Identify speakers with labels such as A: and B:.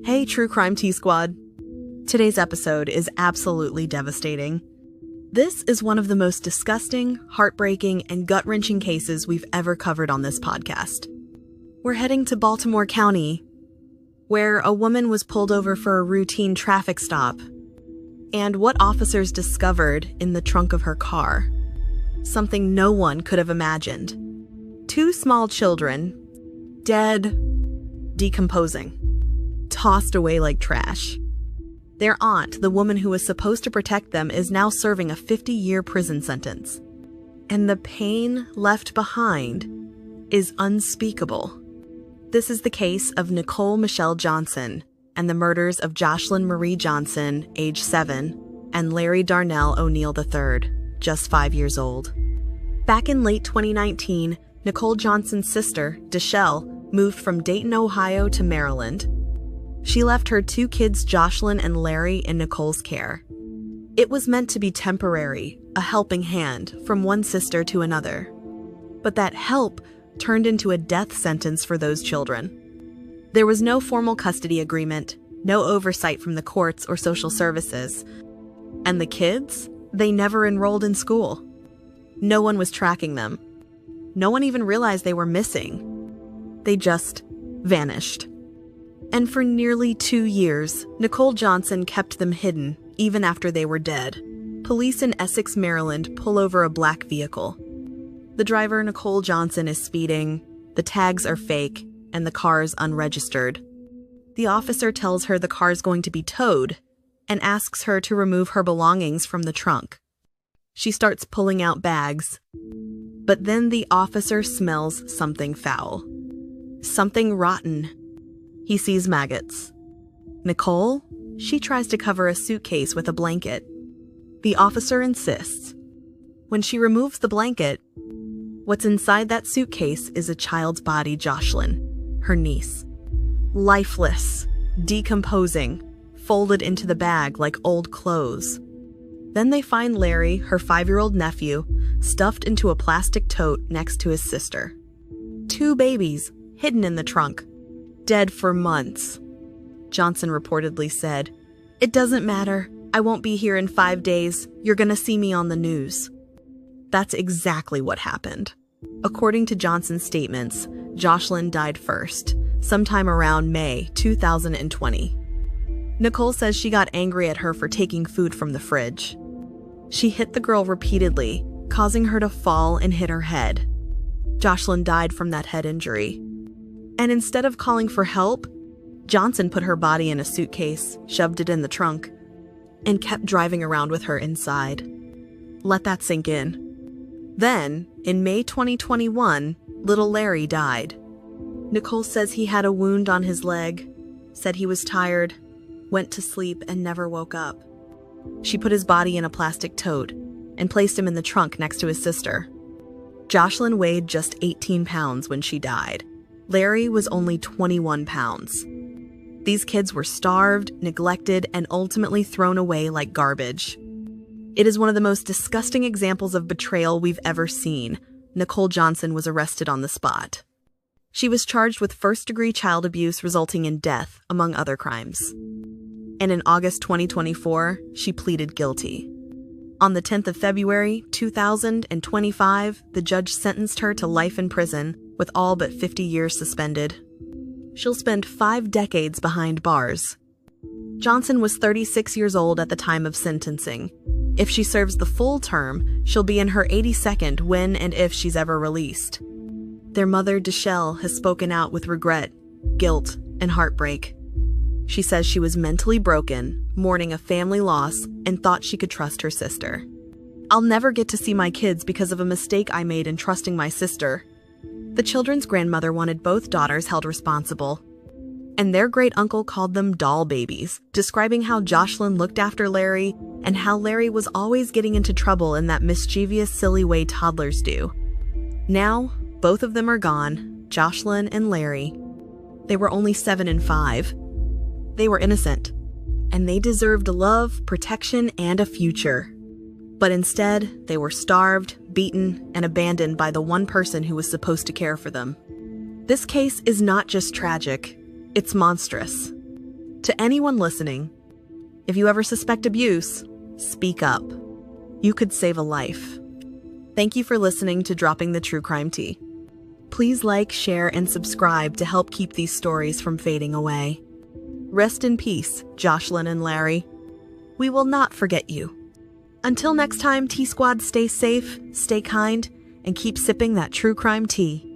A: Hey, True Crime T-Squad. Today's episode is absolutely devastating. This is one of the most disgusting, heartbreaking, and gut-wrenching cases we've ever covered on this podcast. We're heading to Baltimore County, where a woman was pulled over for a routine traffic stop, and what officers discovered in the trunk of her car. Something no one could have imagined. 2 small children, dead, decomposing, tossed away like trash. Their aunt, the woman who was supposed to protect them, is now serving a 50-year prison sentence. And the pain left behind is unspeakable. This is the case of Nicole Michelle Johnson and the murders of Joshlyn Marie Johnson, age 7, and Larry Darnell O'Neill III, just 5 years old. Back in late 2019, Nicole Johnson's sister, Deshelle, moved from Dayton, Ohio to Maryland. She left her 2 kids, Joshlyn and Larry, in Nicole's care. It was meant to be temporary, a helping hand from one sister to another. But that help turned into a death sentence for those children. There was no formal custody agreement, no oversight from the courts or social services. And the kids? They never enrolled in school. No one was tracking them. No one even realized they were missing. They just vanished. And for nearly 2 years, Nicole Johnson kept them hidden, even after they were dead. Police in Essex, Maryland, pull over a black vehicle. The driver, Nicole Johnson, is speeding, the tags are fake, and the car is unregistered. The officer tells her the car is going to be towed and asks her to remove her belongings from the trunk. She starts pulling out bags, but then the officer smells something foul. Something rotten. He sees maggots. Nicole? She tries to cover a suitcase with a blanket. The officer insists. When she removes the blanket, what's inside that suitcase is a child's body, Joshlyn, her niece. Lifeless, decomposing, folded into the bag like old clothes. Then they find Larry, her 5-year-old nephew, stuffed into a plastic tote next to his sister. 2 babies, hidden in the trunk, dead for months. Johnson reportedly said, "It doesn't matter. I won't be here in 5 days. You're gonna see me on the news." That's exactly what happened. According to Johnson's statements, Joshlyn died first, sometime around May 2020. Nicole says she got angry at her for taking food from the fridge. She hit the girl repeatedly, causing her to fall and hit her head. Joshlyn died from that head injury. And instead of calling for help, Johnson put her body in a suitcase, shoved it in the trunk, and kept driving around with her inside. Let that sink in. Then, in May 2021, little Larry died. Nicole says he had a wound on his leg, said he was tired, went to sleep, and never woke up. She put his body in a plastic tote and placed him in the trunk next to his sister. Joshlyn weighed just 18 pounds when she died. Larry was only 21 pounds. These kids were starved, neglected, and ultimately thrown away like garbage. It is one of the most disgusting examples of betrayal we've ever seen. Nicole Johnson was arrested on the spot. She was charged with first-degree child abuse resulting in death, among other crimes. And in August 2024, she pleaded guilty. On the 10th of February, 2025, the judge sentenced her to life in prison with all but 50 years suspended. She'll spend 5 decades behind bars. Johnson was 36 years old at the time of sentencing. If she serves the full term, she'll be in her 82nd when and if she's ever released. Their mother, Deshelle, has spoken out with regret, guilt, and heartbreak. She says she was mentally broken, mourning a family loss, and thought she could trust her sister. "I'll never get to see my kids because of a mistake I made in trusting my sister." The children's grandmother wanted both daughters held responsible. And their great-uncle called them doll babies, describing how Joshlyn looked after Larry and how Larry was always getting into trouble in that mischievous, silly way toddlers do. Now, both of them are gone, Joshlyn and Larry. They were only 7 and 5. They were innocent, and they deserved love, protection, and a future. But instead, they were starved, beaten, and abandoned by the one person who was supposed to care for them. This case is not just tragic, it's monstrous. To anyone listening, if you ever suspect abuse, speak up. You could save a life. Thank you for listening to Dropping the True Crime Tea. Please like, share, and subscribe to help keep these stories from fading away. Rest in peace, Joshlyn and Larry. We will not forget you. Until next time, Tea Squad, stay safe, stay kind, and keep sipping that true crime tea.